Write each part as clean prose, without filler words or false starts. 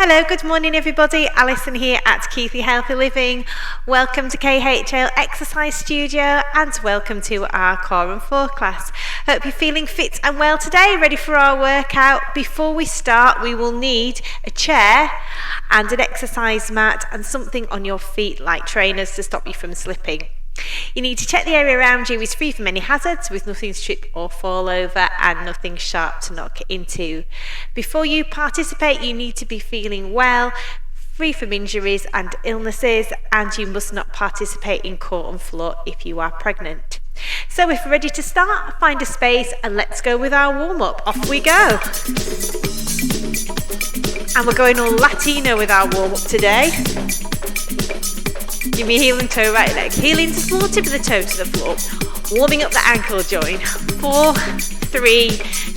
Hello, good morning everybody. Alison here at Keighley Healthy Living. Welcome to KHL Exercise Studio and welcome to our Core&Floor class. Hope you're feeling fit and well today, ready for our workout. Before we start, we will need a chair and an exercise mat and something on your feet like trainers to stop you from slipping. You need to check the area around you is free from any hazards with nothing to trip or fall over and nothing sharp to knock into. Before you participate, you need to be feeling well, free from injuries and illnesses, and you must not participate in Core&Floor if you are pregnant. So if we're ready to start, find a space and let's go with our warm-up. Off we go. And we're going all Latino with our warm-up today. Give me heel and toe, right leg. Heel into floor, tip of the toe to the floor. Warming up the ankle joint. 4, 3,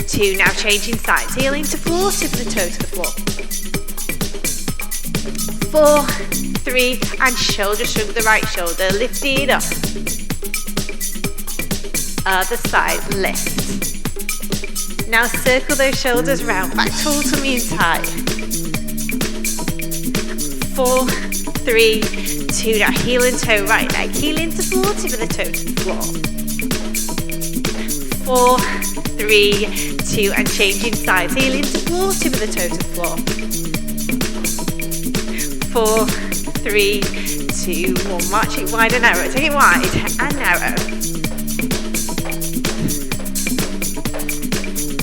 2. Now changing sides. Heel into floor, tip of the toe to the floor. 4, 3, and shoulder shrug the right shoulder. Lift it up. Other side, lift. Now circle those shoulders round. Back tall, tummy in tight. 4, 3, 2. Now heel and toe, right leg. Heel into floor, tip of the toe to the floor. 4, 3, 2, and changing sides. Heel into floor, tip of the toe to the floor. 4, 3, 2, 1. March it wide and narrow. Take it wide and narrow.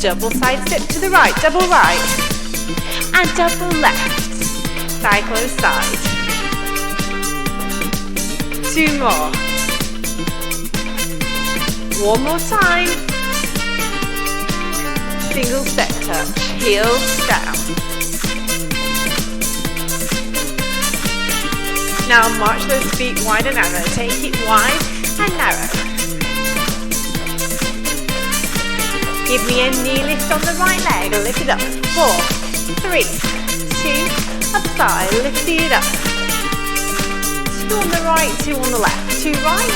Double side step to the right, double right. And double left. Cyclo side. 2 more. 1 more time. Single step touch. Heels down. Now march those feet wide and narrow. Take it wide and narrow. Give me a knee lift on the right leg. Lift it up. 4, 3, 2. Up side. Lift it up. 2 on the right, 2 on the left. 2 right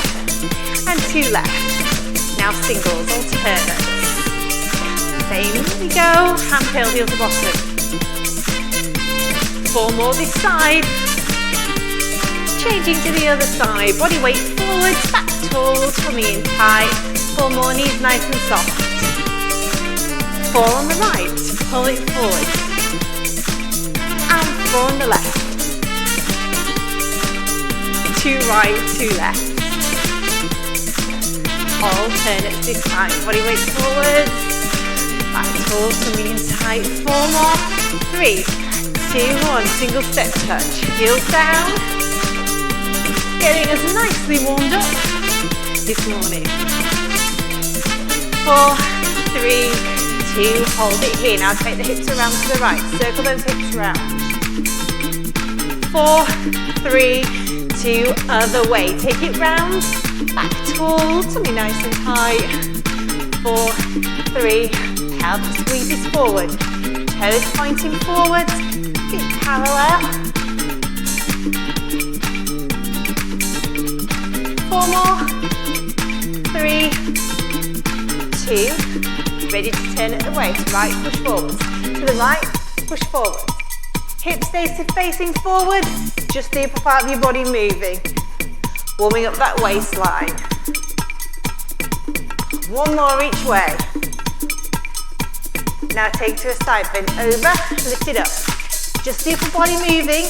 and 2 left. Now singles, alternates. Same as we go. Hand tail, heel to bottom. 4 more this side. Changing to the other side. Body weight forward, back tall, tummy in tight. 4 more, knees nice and soft. 4 on the right. Pull it forward. And 4 on the left. 2 right, 2 left. Alternates this time. Body weight forward. Back tall, tummy in tight. 4 more. 3, 2, 1. Single step touch. Heels down. Getting us nicely warmed up this morning. 4, 3, 2. Hold it here. Now take the hips around to the right. Circle those hips around. 4, 3, 2, other way. Take it round, back tall, tummy nice and tight. 4, 3, pelvic squeezes forward. Toes pointing forward, feet parallel. 4 more. 3, 2. Ready to turn at the waist. Right, push forward. To the right, push forward. Hips stay facing forward, just the upper part of your body moving. Warming up that waistline. 1 more each way. Now take to a side, bend over, lift it up. Just the upper body moving,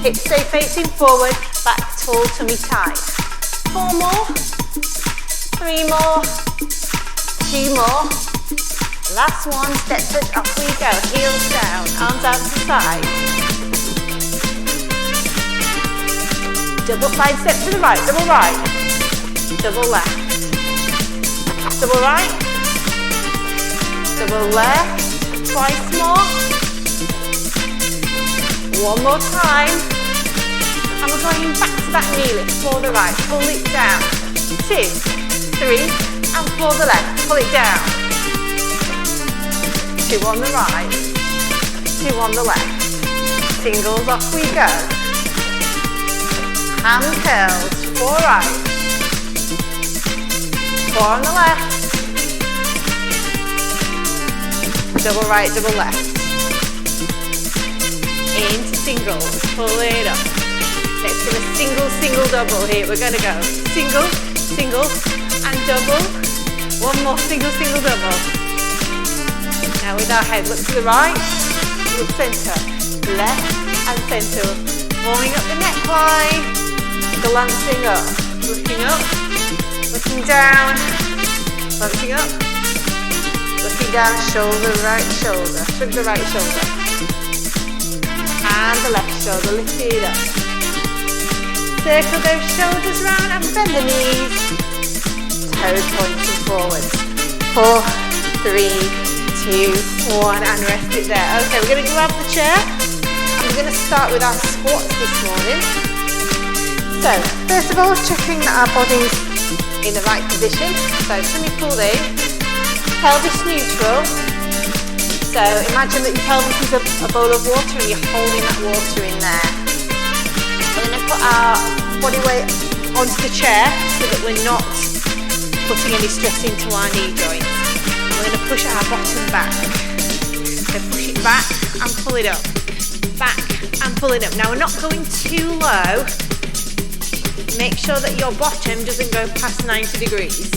hips stay facing forward, back tall, tummy tight. 4 more, 3 more, 2 more. Last one, step touch, off we go. Heels down, arms out to the side. Double side step to the right, double right. Double left. Double right. Double left. Twice more. 1 more time. And we're going back to that knee lift for the right. Pull it down. 2, 3, and for the left. Pull it down. 2 on the right, 2 on the left. Singles, off we go. Hand curls, 4 right, 4 on the left. Double right, double left. singles, pull it up. Let's do a single, single, double here. We're going to go single, single, and double. One more single, single, double. Now with our head, look to the right, look center, left and center. Warming up the neckline, glancing up, looking down, glancing up, looking down, shoulder, right shoulder, shrug the right shoulder, and the left shoulder, lift it up. Circle those shoulders round and bend the knees, toes pointing forward. 4, 3, 2, 1, and rest it there. Okay, we're going to grab the chair. We're going to start with our squats this morning. So, first of all, checking that our body's in the right position. So, tummy pulled in, pelvis neutral. So, imagine that your pelvis is a bowl of water and you're holding that water in there. We're going to put our body weight onto the chair so that we're not putting any stress into our knee joints. We're going to push our bottom back. So, push it back and pull it up. Back and pull it up. Now we're not going too low. Make sure that your bottom doesn't go past 90 degrees.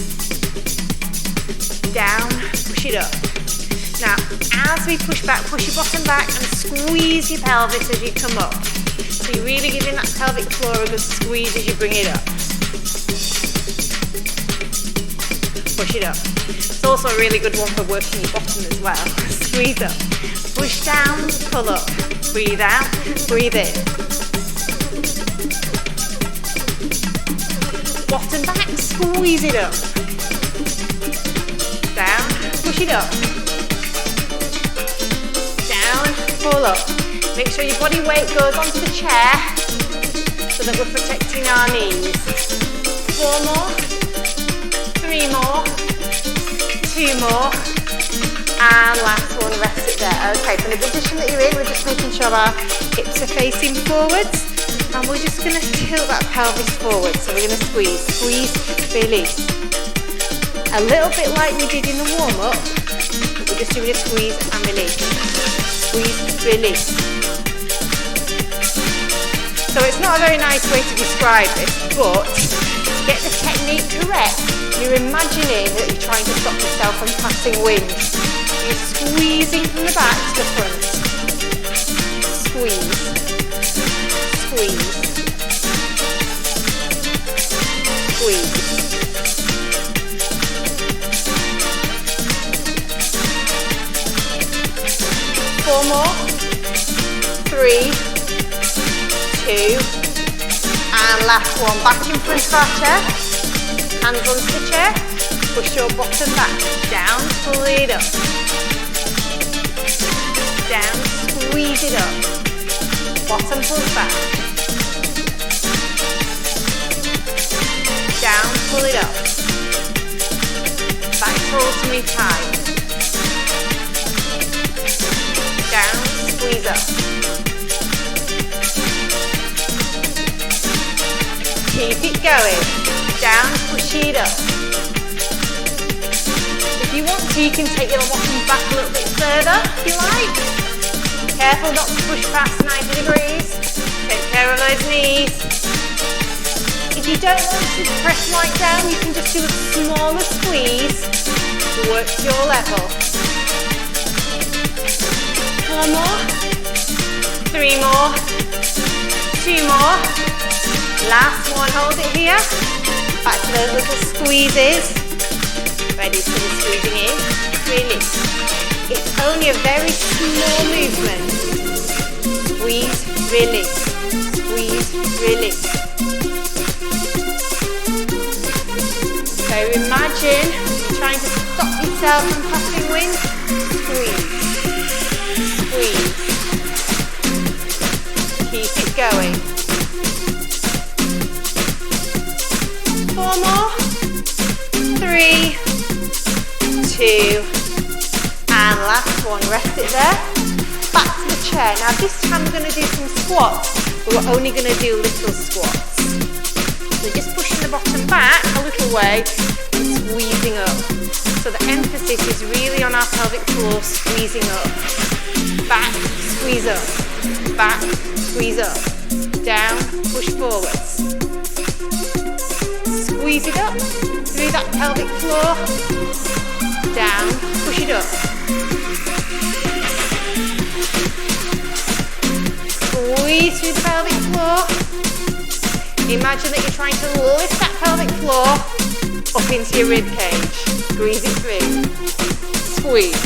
Down, push it up. Now as we push back, push your bottom back and squeeze your pelvis as you come up. So you're really giving that pelvic floor a good squeeze as you bring it up. Push it up. It's also a really good one for working your bottom as well. Squeeze up. Push down, pull up. Breathe out, breathe in. Bottom back, squeeze it up. Down, push it up. Down, pull up. Make sure your body weight goes onto the chair so that we're protecting our knees. 4 more, 3 more, 2 more. And last one, rest it there. Okay, from the position that you're in, we're just making sure our hips are facing forwards. And we're just going to tilt that pelvis forward. So we're going to squeeze, squeeze, release. A little bit like we did in the warm-up, but we're just doing a squeeze and release. Squeeze, release. So it's not a very nice way to describe this, but to get the technique correct, you're imagining that you're trying to stop yourself from passing wind. You're squeezing from the back to the front. Squeeze. Squeeze. Squeeze. Four more. 3, 2, and last one. Back in front of our chair. Hands onto the chair. Push your bottom back. Down, pull it up. Down, squeeze it up. Bottom pulls back. Down, pull it up. Back rolls to me tight. Down, squeeze up. Keep it going. Down, push it up. If you want to, you can take your bottom back a little bit further, if you like. Careful not to push past 90 degrees. Take care of those knees. If you don't want to press right down, you can just do a smaller squeeze to work to your level. 4 more. 3 more. 2 more. Last one, hold it here. Back to those little squeezes. Ready for the squeezing in. Release. It's only a very small movement. Squeeze, release. Squeeze, release. So imagine trying to stop yourself from passing wind. Squeeze. Squeeze. Keep it going. 4 more. 3, 2, and last one. Rest it there. Back to the chair. Now this time we're going to do some squats, but we're only going to do little squats. So just pushing the bottom back a little way and squeezing up. So the emphasis is really on our pelvic floor, squeezing up. Back, squeeze up. back, squeeze up, down, push forwards. Squeeze it up through that pelvic floor, down, push it up. Squeeze through the pelvic floor. Imagine that you're trying to lift that pelvic floor up into your rib cage. Squeeze it through. Squeeze.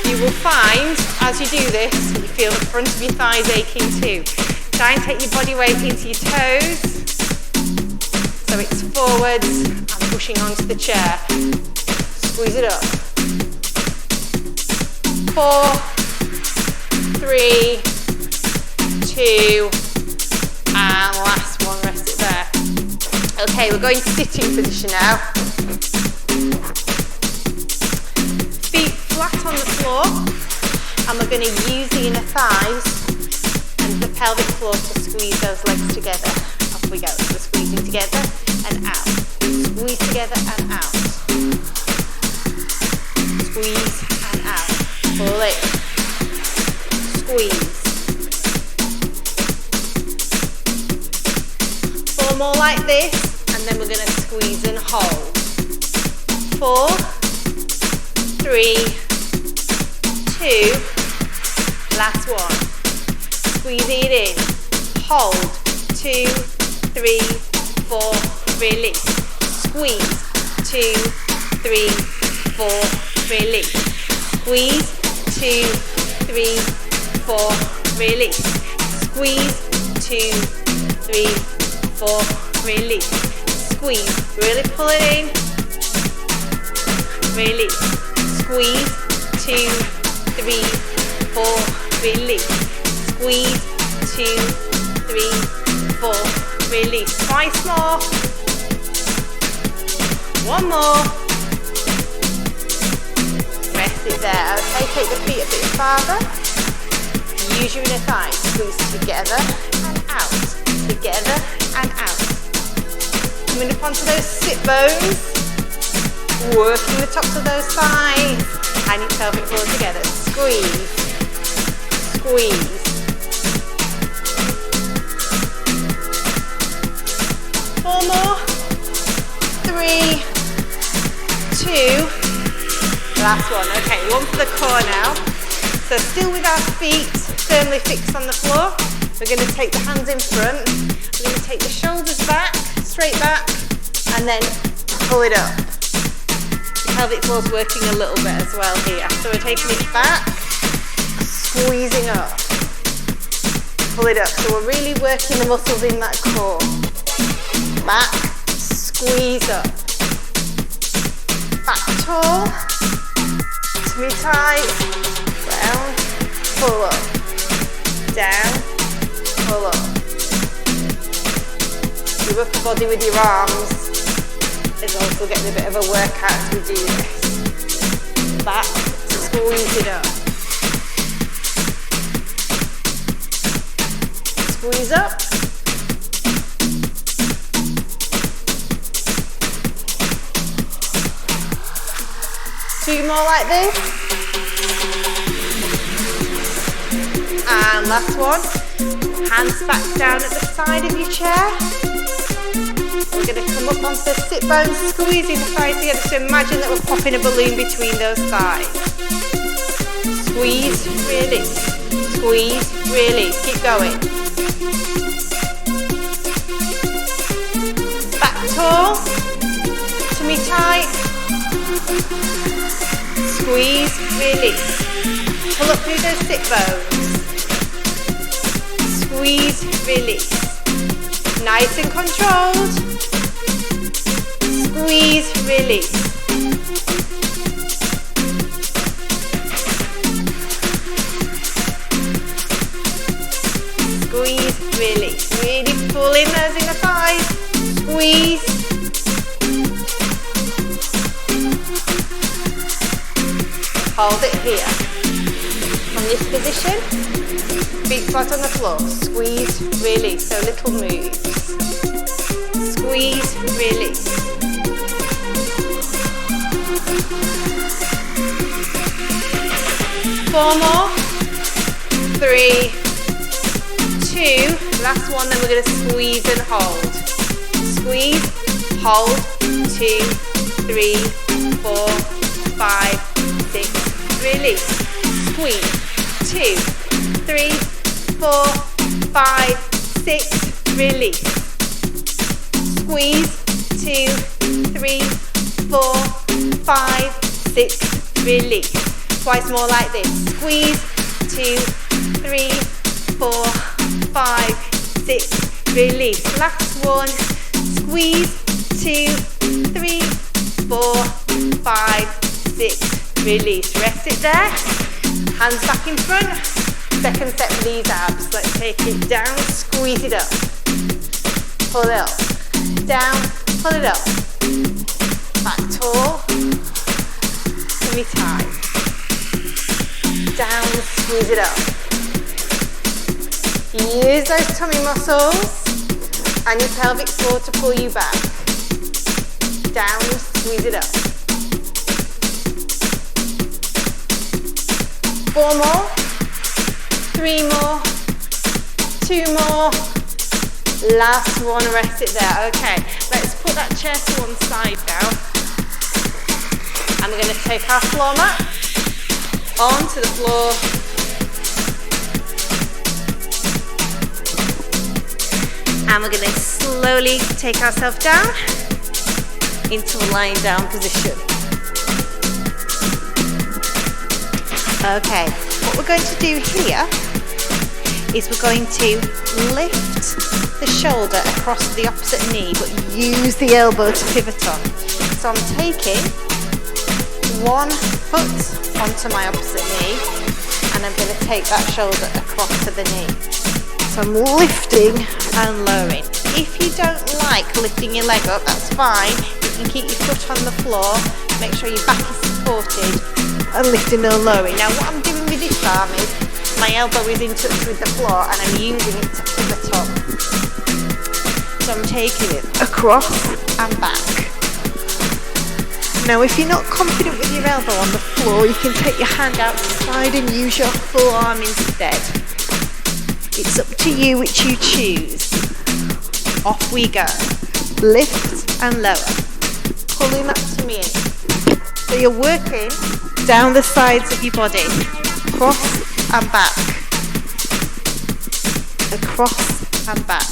You will find, as you do this, you feel the front of your thighs aching too. Try and take your body weight into your toes. So it's forwards and pushing onto the chair. Squeeze it up. 4, 3, 2, and last one, rest it there. Okay, we're going to sitting position now. Feet flat on the floor, and we're going to use the inner thighs and the pelvic floor to squeeze those legs together. Off we go. So we're squeezing together and out. Squeeze together and out. Squeeze and out. Pull it. Squeeze. 4 more like this, and then we're going to squeeze and hold. 4, 3, 2, last one. Squeezing it in. Hold. 2, 3, 4, release. Squeeze. 2, 3, 4, release. Squeeze. 2, 3, 4, release. Squeeze. 2, 3, 4, release. Squeeze. Really pull it in. Release. Squeeze. 2, 3, 4, release. Squeeze. 2, 3, 4, release. Twice more. 1 more. Rest it there. Okay, take the feet a bit farther. Use your inner thighs. Squeeze together and out. Together and out. Coming up onto those sit bones. Working the tops of those thighs. And your pelvic floor together. Squeeze. Squeeze. 4 more. 3, 2. Last one. Okay, one for the core now. So still with our feet firmly fixed on the floor. We're going to take the hands in front. We're going to take the shoulders back, straight back, and then pull it up. The pelvic floor's working a little bit as well here. So we're taking it back, squeezing up. Pull it up. So we're really working the muscles in that core. Back, squeeze up. Back tall, tummy tight, round, pull up. Down, pull up. Your upper body with your arms is also getting a bit of a workout as we do this. Back, squeeze it up. Squeeze up. Two more like this. And last one. Hands back down at the side of your chair. We're going to come up onto the sit bones, squeezing the thighs together. So imagine that we're popping a balloon between those thighs. Squeeze, release. Squeeze, release. Keep going. Back tall. Tummy tight. Squeeze, release. Pull up through those sit bones. Squeeze, release. Nice and controlled. Squeeze, release. Squeeze, release. Really pull in those inner thighs. Squeeze. Hold it here. From this position, feet flat on the floor. Squeeze, release. So little moves. Squeeze, release. Four more. 3, 2, last one, then we're going to squeeze and hold. Squeeze, hold, 2, 3, 4, 5, 6, release. Squeeze, 2, 3, 4, 5, 6, release. Squeeze, 2, 3, 4, 5, 6, release. Twice more like this. Squeeze, 2, 3, 4, 5, 6, release. Last one. Squeeze, 2, 3, 4, 5, 6, release. Rest it there. Hands back in front. Second set for these abs. Let's take it down, squeeze it up. Pull it up. Down, pull it up. Back tall. Tummy tight. Down, squeeze it up. Use those tummy muscles and your pelvic floor to pull you back. Down, squeeze it up. 4 more, 3 more, 2 more. Last one, rest it there. Okay, let's put that chair to one side now. And we're going to take our floor mat onto the floor. And we're going to slowly take ourselves down into a lying down position. Okay, what we're going to do here is we're going to lift the shoulder across the opposite knee, but use the elbow to pivot on. So I'm taking one foot onto my opposite knee, and I'm going to take that shoulder across to the knee. So I'm lifting and lowering. If you don't like lifting your leg up, that's fine. You can keep your foot on the floor, make sure your back is supported, and lifting and lowering. Now what I'm doing with this arm is my elbow is in touch with the floor and I'm using it to pivot up. So I'm taking it across and back. Now if you're not confident with your elbow on the floor, you can take your hand outside and use your full arm instead. It's up to you which you choose. Off we go. Lift and lower. Pulling that tummy in. So you're working down the sides of your body. Across and back. Across and back.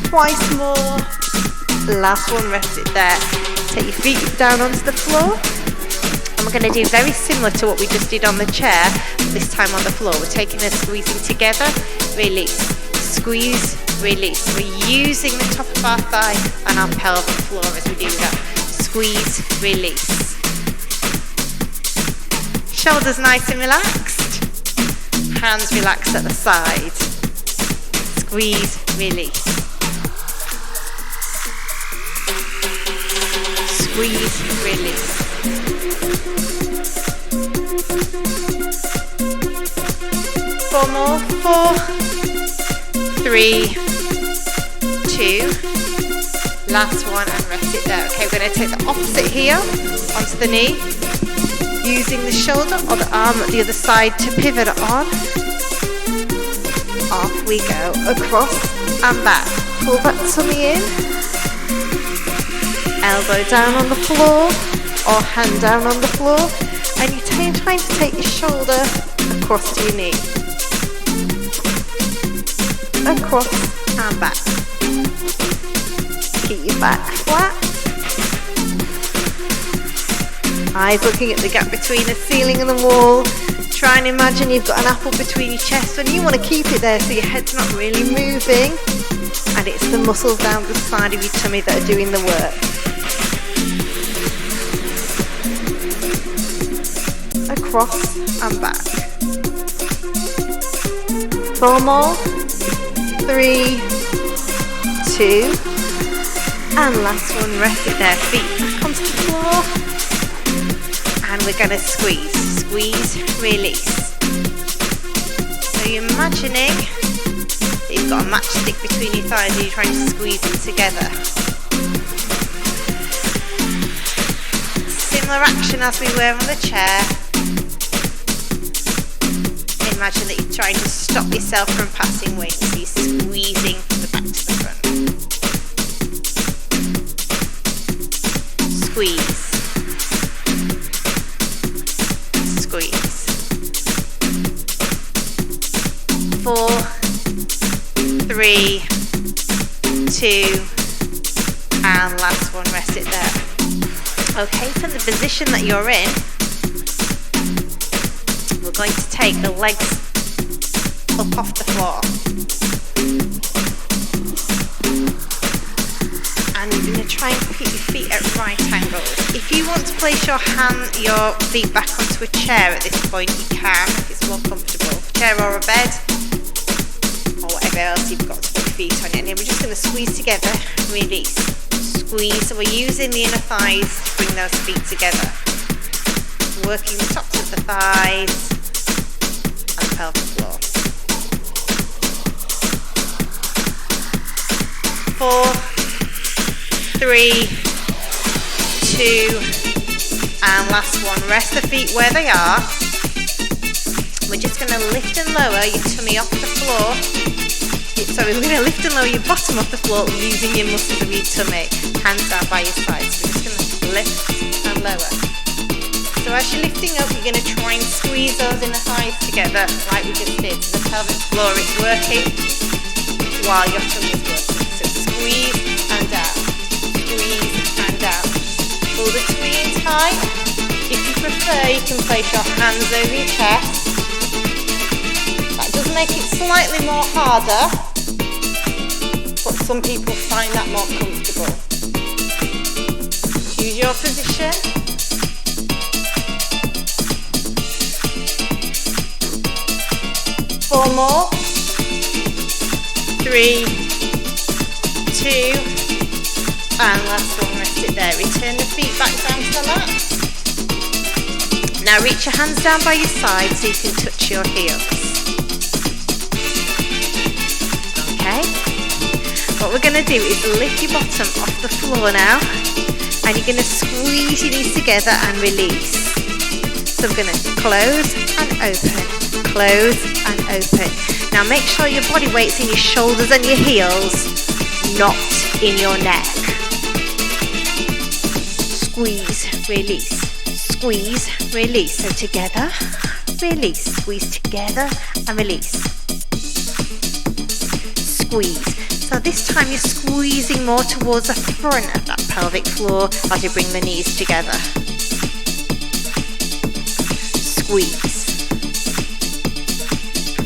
Twice more. Last one, rest it there. Take your feet down onto the floor. And we're going to do very similar to what we just did on the chair, but this time on the floor. We're taking and squeezing together, release, squeeze, release. We're using the top of our thigh and our pelvic floor as we do that. Squeeze, release. Shoulders nice and relaxed. Hands relaxed at the side. Squeeze, release. Squeeze, release. 4 more. 4, 3, 2. Last one and rest it there. Okay, we're going to take the opposite heel onto the knee, using the shoulder or the arm at the other side to pivot on. Off we go, across and back. Pull that tummy in. Elbow down on the floor or hand down on the floor, and you're trying to take your shoulder across to your knee. Across and back. Keep your back flat. Eyes looking at the gap between the ceiling and the wall. Try and imagine you've got an apple between your chest, and you want to keep it there so your head's not really moving, and it's the muscles down the side of your tummy that are doing the work. Across and back. 4 more. 3, 2, and last one, rest it there, feet back onto the floor, and we're going to squeeze, release. So you're imagining that you've got a matchstick between your thighs and you're trying to squeeze them together. similar action as we were on the chair. Imagine that you're trying to stop yourself from passing weight, so you're squeezing from the back to the front. Squeeze. Squeeze. 4, 3, 2, and last one, rest it there. Okay, from the position that you're in, we're going to take the legs up off the floor. And you're going to try and put your feet at right angles. If you want to place your feet back onto a chair at this point, you can, if it's more comfortable. Chair or a bed, or whatever else you've got to put your feet on. And then we're just going to squeeze together, release. Squeeze, so we're using the inner thighs to bring those feet together. Working the tops of the thighs and the pelvic floor. 4, 3, 2, and last one. Rest the feet where they are. We're just going to lift and lower your tummy off the floor. Sorry, we're going to lift and lower your bottom off the floor using your muscles of your tummy. Hands down by your sides. So we're just going to lift and lower. So as you're lifting up, you're going to try and squeeze those inner thighs together like we just did. So the pelvic floor is working while your tummy is working. So squeeze and down. Squeeze and down. Pull the tummy in tight. If you prefer, you can place your hands over your chest. That does make it slightly more harder, but some people find that more comfortable. Choose your position. Four more. 3, 2, and last one, rest it there. Return the feet back down to the mat. Now reach your hands down by your side so you can touch your heels. Okay? What we're going to do is lift your bottom off the floor now, and you're going to squeeze your knees together and release. So we're going to close and open, close and open. Now make sure your body weight's in your shoulders and your heels, not in your neck. Squeeze, release, squeeze, release. So together, release, squeeze together and release. Squeeze. So this time you're squeezing more towards the front of that pelvic floor as you bring the knees together. Squeeze.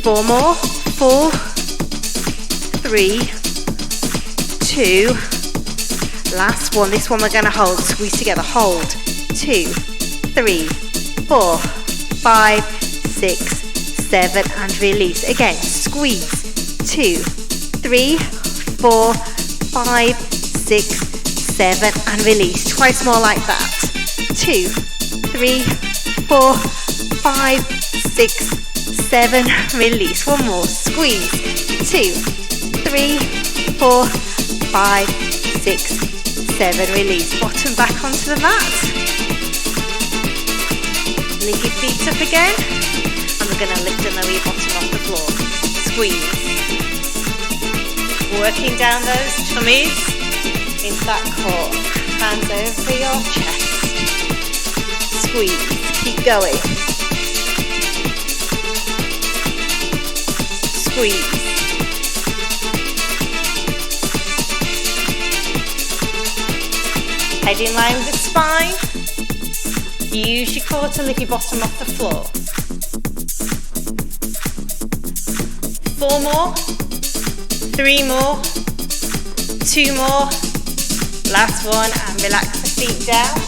4 more. 4, 3, 2. Last one. This one we're going to hold. Squeeze together. Hold. 2, 3, 4, 5, 6, 7, and release. Again, squeeze. 2, 3, 4, 5, 6, 7, and release. Twice more like that. 2, 3, 4, 5, 6, 7, release. One more. Squeeze. 2, 3, 4, 5, 6, 7, release. Bottom back onto the mat. Lift your feet up again, and we're going to lift and lower your bottom off the floor. Squeeze. Working down those tummies into that core. Hands over your chest. Squeeze. Keep going. Squeeze. Head in line with the spine. Use your core to lift your bottom off the floor. 4 more. 3 more. 2 more. Last one, and relax the feet down.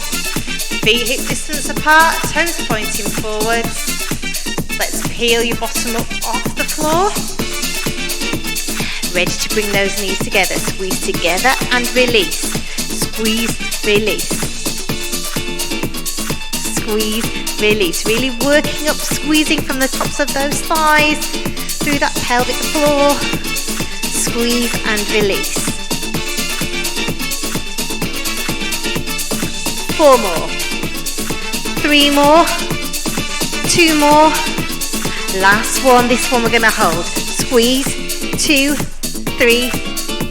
Feet hip distance apart, toes pointing forwards. Let's peel your bottom up off the floor. Ready to bring those knees together. Squeeze together and release. Squeeze, release. Squeeze, release. Really working up, squeezing from the tops of those thighs through that pelvic floor. Squeeze and release. 4 more. 3 more, 2 more, last one. This one we're going to hold. Squeeze, 2, 3,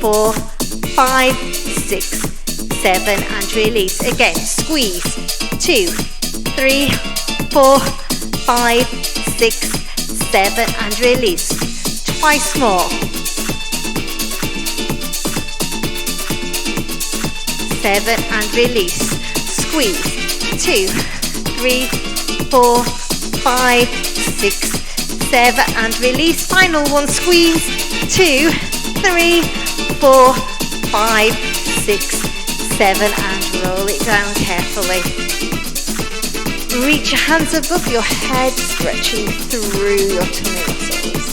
4, 5, 6, 7, and release. Again, squeeze, 2, 3, 4, 5, 6, 7, and release. Twice more. 7 and release. Squeeze, 2, 3, 4, 5, 6, 7, and release. Final one, squeeze, 2, 3, 4, 5, 6, 7, and roll it down carefully. Reach your hands above your head, stretching through your tummy muscles.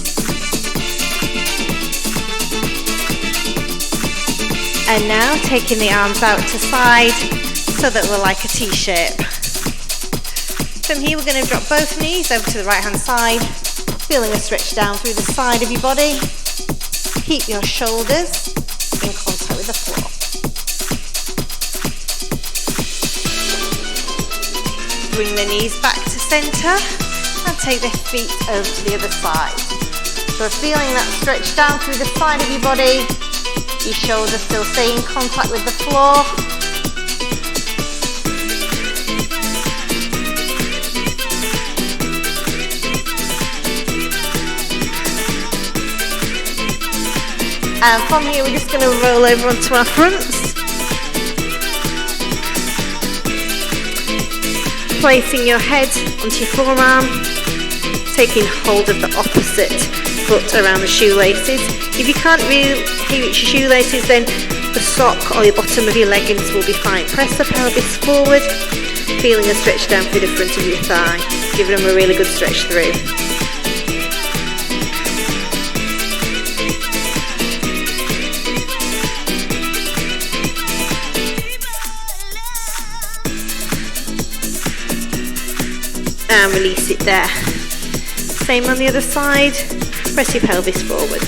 And now taking the arms out to side so that we're like a T-shape. From here we're going to drop both knees over to the right hand side, feeling a stretch down through the side of your body. Keep your shoulders in contact with the floor. Bring the knees back to centre and take the feet over to the other side. So we're feeling that stretch down through the side of your body. Your shoulders still stay in contact with the floor. And from here we're just going to roll over onto our fronts. Placing your head onto your forearm, taking hold of the opposite foot around the shoelaces. If you can't really reach your shoelaces, then the sock or the bottom of your leggings will be fine. Press the pelvis forward, feeling a stretch down through the front of your thigh, giving them a really good stretch through. And release it there. Same on the other side. Press your pelvis forward.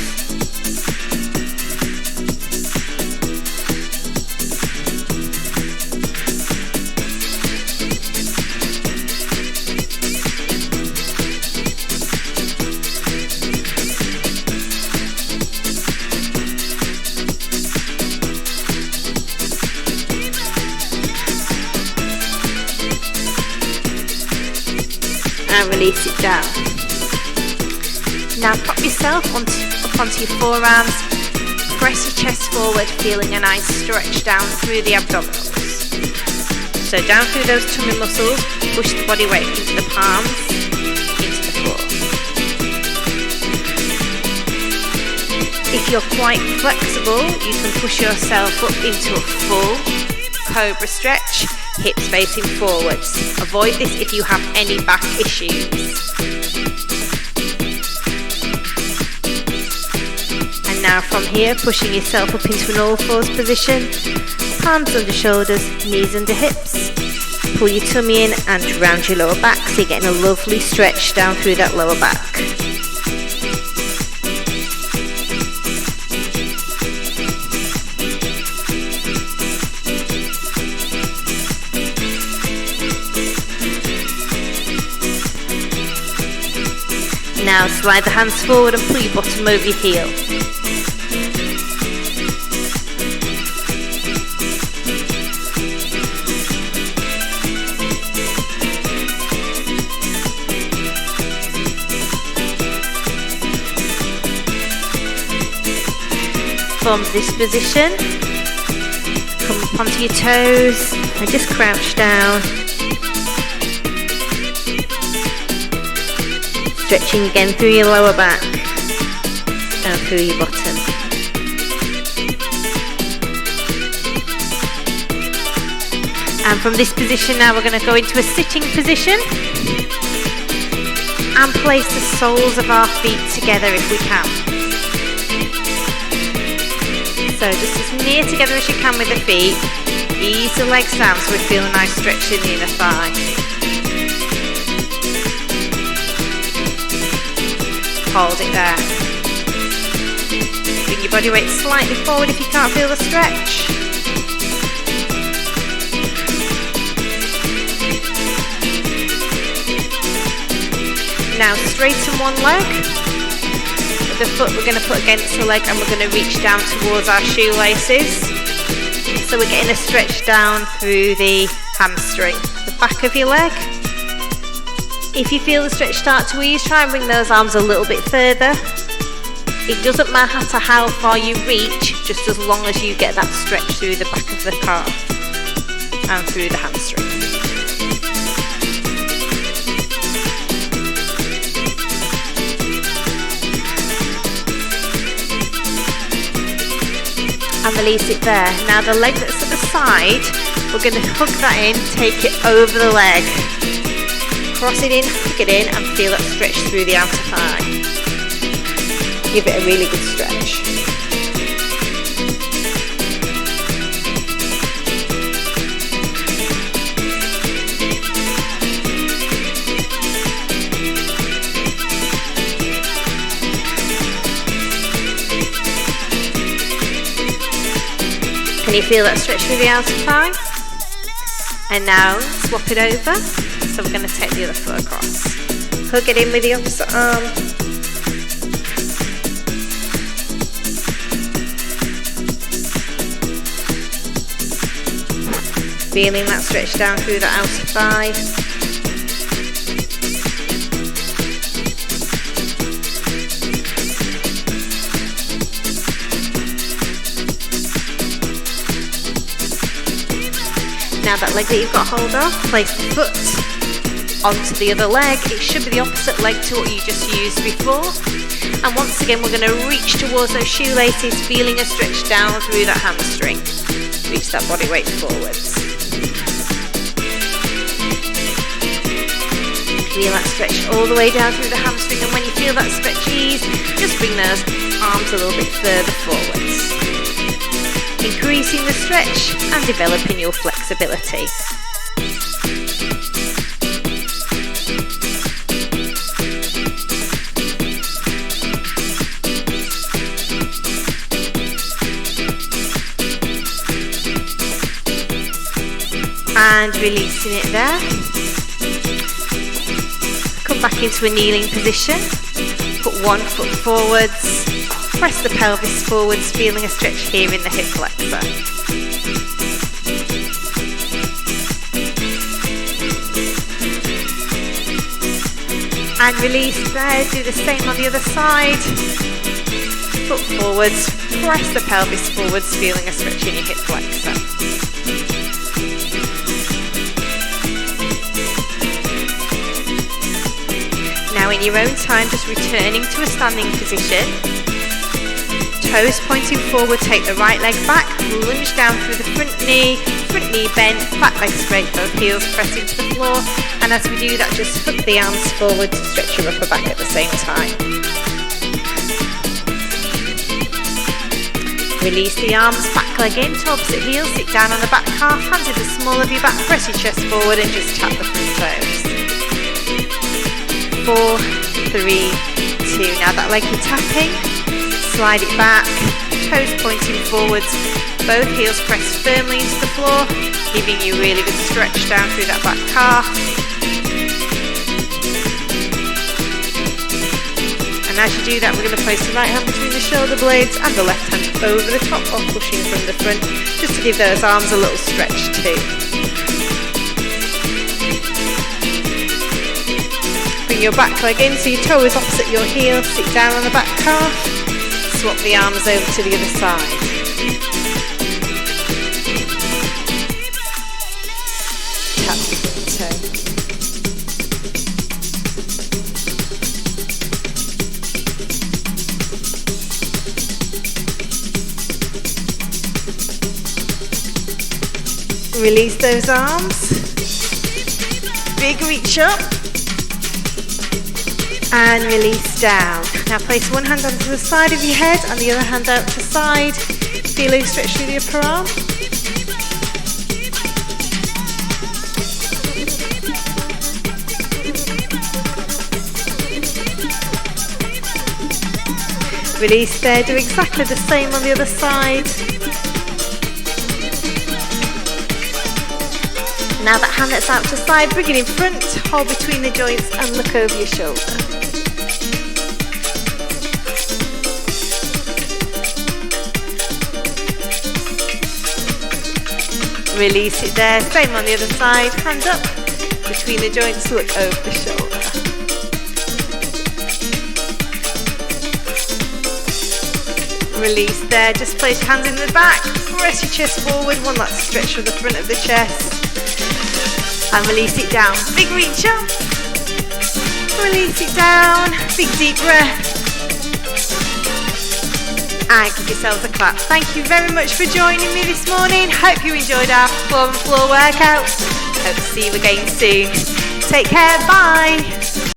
And release it down. Now prop yourself up onto your forearms, press your chest forward, feeling a nice stretch down through the abdominals. So down through those tummy muscles, push the body weight into the palms, into the floor. If you're quite flexible, you can push yourself up into a full cobra stretch, hips facing forwards. Avoid this if you have any back issues. And now from here, pushing yourself up into an all fours position, palms under shoulders, knees under hips. Pull your tummy in and round your lower back so you're getting a lovely stretch down through that lower back. Now slide the hands forward and pull your bottom over your heel. From this position, come up onto your toes and just crouch down. Stretching again through your lower back and through your bottom. And from this position now we're going to go into a sitting position and place the soles of our feet together if we can. So just as near together as you can with the feet. Ease the legs down so we feel a nice stretch in the inner thigh. Hold it there. Bring your body weight slightly forward if you can't feel the stretch. Now straighten one leg. The foot we're going to put against the leg and we're going to reach down towards our shoelaces. So we're getting a stretch down through the hamstring, the back of your leg. If you feel the stretch start to ease, try and bring those arms a little bit further. It doesn't matter how far you reach, just as long as you get that stretch through the back of the calf and through the hamstring. And release it there. Now the leg that's at the side, we're going to hook that in, take it over the leg. Cross it in, hook it in, and feel that stretch through the outer thigh. Give it a really good stretch. Can you feel that stretch through the outer thigh? And now swap it over. So we're going to take the other foot across. Hook it in with the opposite arm. Feeling that stretch down through the outer thigh. Now that leg that you've got hold of, place the foot onto the other leg. It should be the opposite leg to what you just used before. And once again, we're going to reach towards those shoelaces, feeling a stretch down through that hamstring. Reach that body weight forwards. Feel that stretch all the way down through the hamstring, and when you feel that stretch ease, just bring those arms a little bit further forwards. Increasing the stretch and developing your flexibility. And releasing it there. Come back into a kneeling position. Put one foot forwards. Press the pelvis forwards, feeling a stretch here in the hip flexor. And release there. Do the same on the other side. Foot forwards. Press the pelvis forwards, feeling a stretch in your hip flexor. Now in your own time, just returning to a standing position. Toes pointing forward, take the right leg back, lunge down through the front knee bend, back leg straight, both heels pressing to the floor. And as we do that, just hook the arms forward to stretch your upper back at the same time. Release the arms, back leg in to opposite heel, sit down on the back calf, hands in the small of your back, press your chest forward and just tap the front toes. 4, 3, 2. Now that leg you're tapping, slide it back, toes pointing forwards, both heels pressed firmly into the floor, giving you really good stretch down through that back calf. And as you do that, we're going to place the right hand between the shoulder blades and the left hand over the top or pushing from the front, just to give those arms a little stretch too. Bring your back leg in so your toe is opposite your heel, sit down on the back calf, swap the arms over to the other side. Tap the toe. Release those arms. Big reach up. And release down. Now place one hand onto the side of your head and the other hand out to side. Feeling stretch through the upper arm. Release there. Do exactly the same on the other side. Now that hand that's out to the side, bring it in front, hold between the joints and look over your shoulder. Release it there, same on the other side, hands up, between the joints, look over the shoulder. Release there, just place your hands in the back, press your chest forward, one last stretch from the front of the chest. And release it down. Big reach up. Release it down. Big deep breath. And give yourselves a clap. Thank you very much for joining me this morning. Hope you enjoyed our Core and Floor workout. Hope to see you again soon. Take care. Bye.